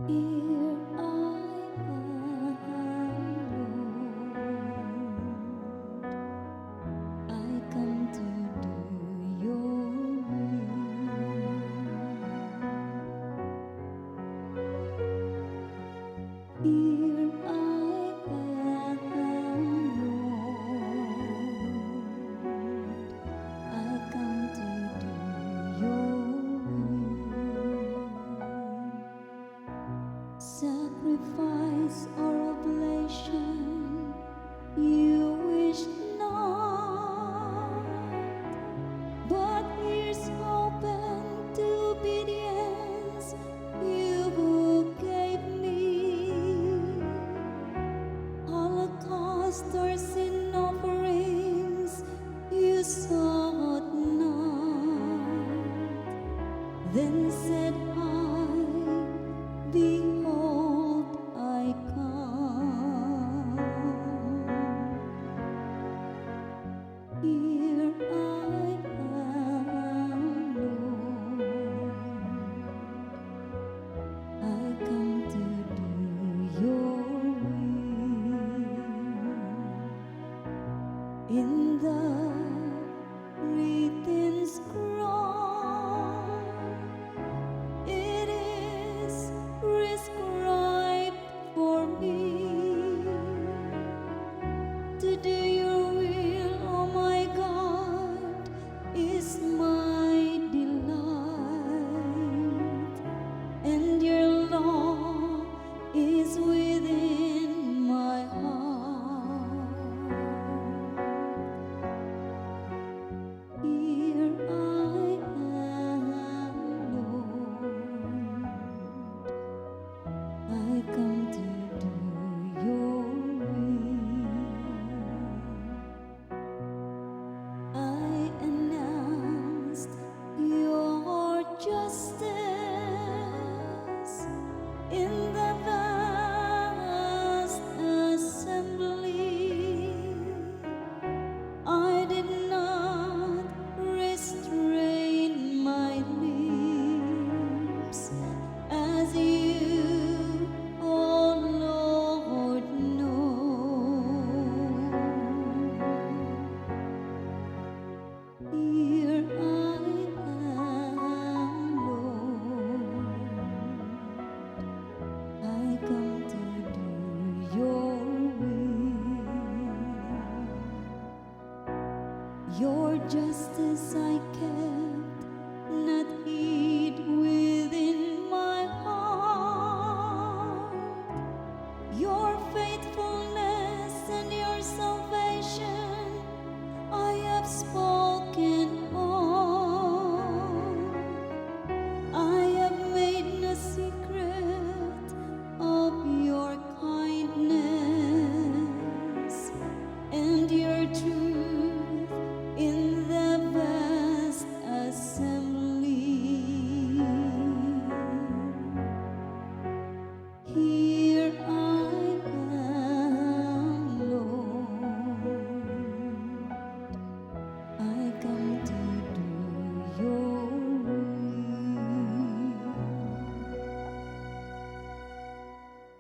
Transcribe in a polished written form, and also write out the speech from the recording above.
Here I am, Lord. I come to do your will. Here I am, Lord. I come to do your will. Sacrifice or oblation you wish not, but ears open to obedience you who gave me. Holocaust or sin offerings you sought not. Then said I, be